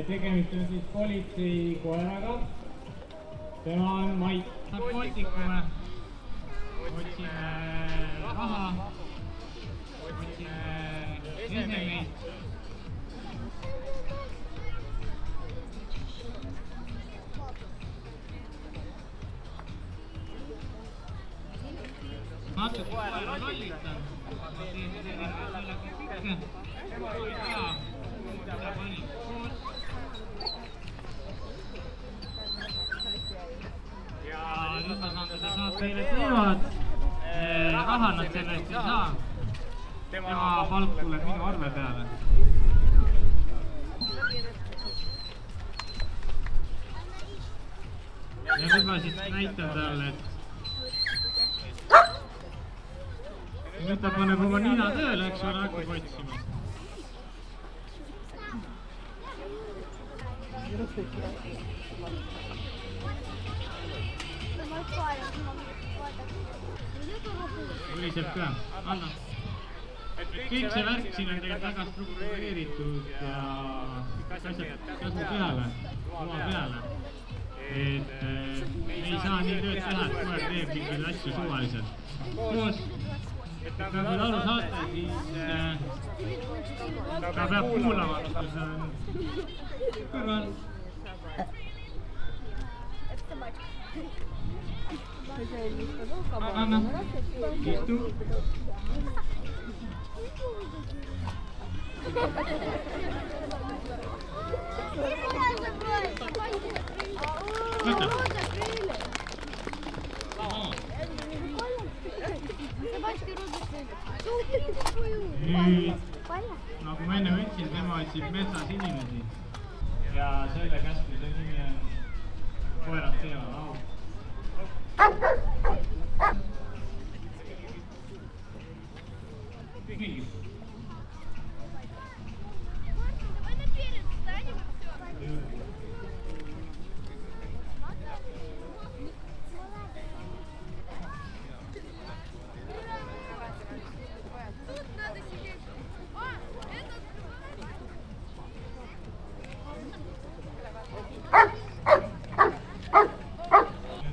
tegemist on siis politseikoeraga. Tema on Mait. Narkootikume. Otsime raha. Otsime esemeid. Natuke koera lollitan. Ma teen sellega pikke. Ja, mida panin koos. Ja nüüd ma saan seda saata neile teevad. Raha nad sellest ei saa. Tema palk tuleb minu arve peale. Ja nüüd ma siis näitan talle, et nüüd ta paneb oma nina tööle, eks ole, hakkab otsima. Üliseb ka, anna. Kõik see värk siin on tegelikult väga struktureeritud ja käsu peale, oma peale. Et me ei saa nii tööd teha, et koer teeb mingeid asju suvaliselt. Koos, et nagu aru saate, siis ta peab kuulama, kui see on kõrval. Anna, istu. Võta. Nüüd, nagu ma enne võtsin, tema otsib metsas inimesi. Ja selle käskluse nimi on koerad teevad au. Nii.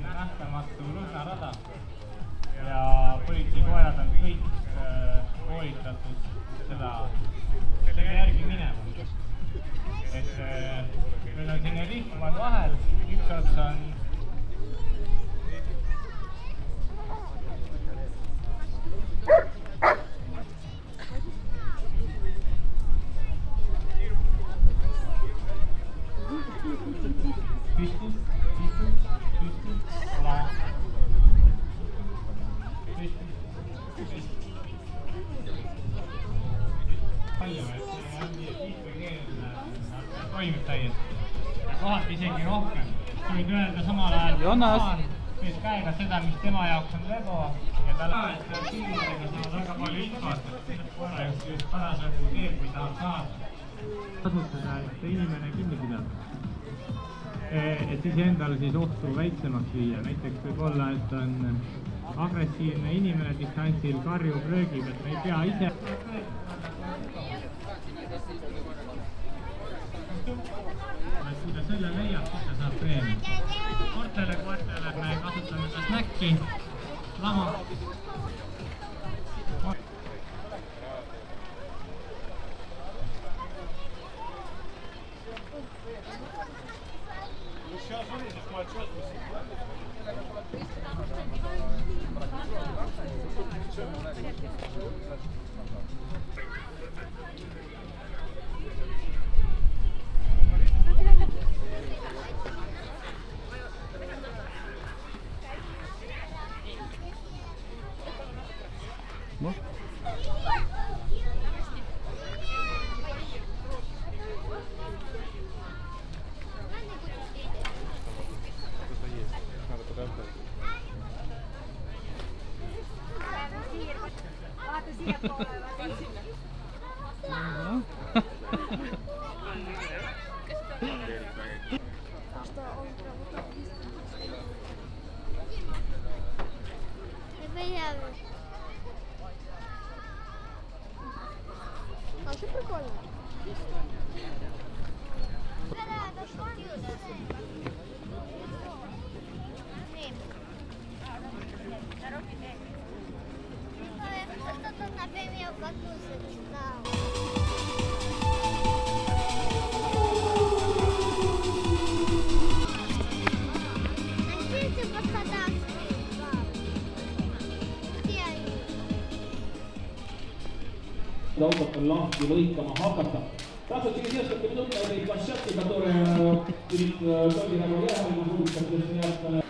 Nähtamatu lõhnarada ja politseikoerad on kõik koolitatud selle järgi minema. Et meil on selline rihmad vahel, üks ots on püsti, laa, püsti. Palju, et see on nii viipekeelne, toimib täiesti. Ja kohati isegi rohkem. Sa võid öelda samal ajal, et käega seda, mis tema jaoks on lebo. Ja ta läheb, et filmidega saavad väga palju infot, et koera just parasjagu teeb, kui tahab saada. Kasutada, et inimene kinni pidada. Et siis endale siis ohtu väiksemaks viia. Näiteks võib olla, et on agressiivne inimene distantsil, karjub, röögib, et me ei pea ise. Kui ta selle leiab, siis ta saab preemia. Koertele me kasutame seda snäkki, lama. Сейчас увидишь, мой отчет. Вообще прикольно. autot lahti lõikama hakata. Tahtsad siin siiastab minutne oli площадки, которая перед Саудовской Аравией будет соответственно.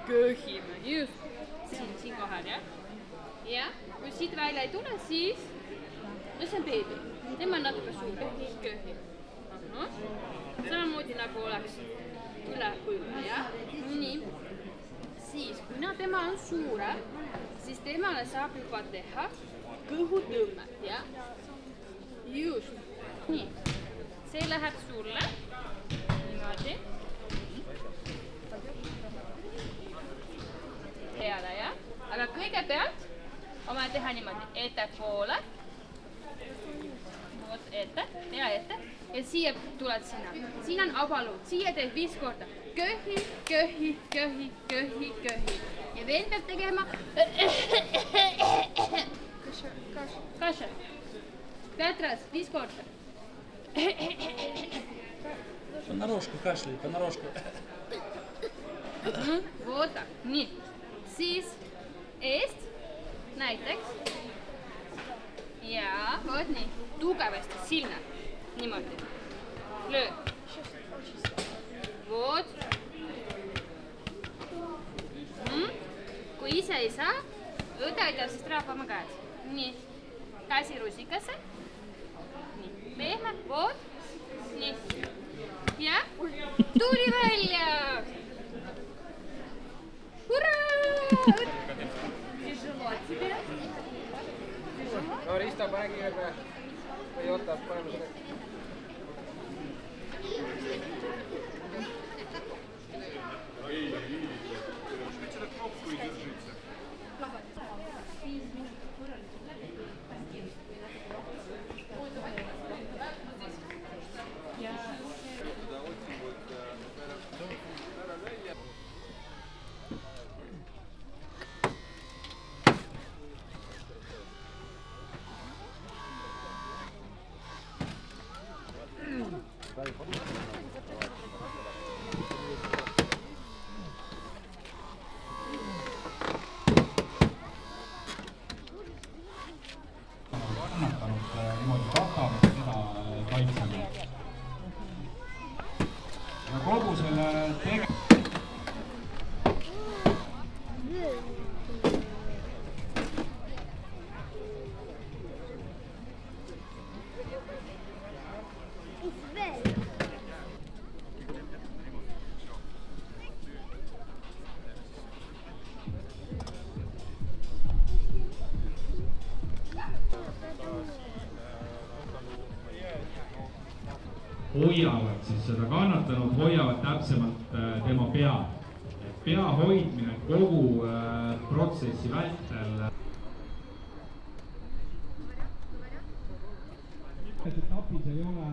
Köhime, just. Siin kohal, jah? Jah, kui siit välja ei tule, siis... No see on beebi. Tema on natuke suur. Köhi. Samamoodi nagu oleks üle, jah? Nii. Siis, kuna tema on suurem, siis temale saab juba teha kõhutõmmet, jah? Just. Nii. See läheb sulle. Niimoodi. Peale, jah? Aga kõigepealt on vaja teha niimoodi ettepoole. Vot ette, ja ette. Ja siia tuled sinna. Siin on abaluud. Siia teed 5 korda. Köhi, köhi, köhi, köhi, köhi. Ja veel peab tegema... Kaša. Petras, 5 korda. Понарошку кашляй, понарошку. Вот так. Nii. Siis eest, näiteks. Ja, vot nii. Tugevasti, silna. Niimoodi. Löö. Vot. Kui ise ei saa, õde aitab siis trahvama käed. Nii. Käsi rusikasse. Nii. Pehme. Vot. Nii. Ja. Tuli välja. Ура! Тяжело тебе? No Risto, pane kiirelt või oota, paneme selle. Seda kokku ei tõstmise. Niimoodi katavad seda kaitsema. Ja kogu selle hoiavad siis seda kannatanud, hoiavad täpsemalt tema pead. Pea hoidmine kogu protsessi vältel. Etapis ei ole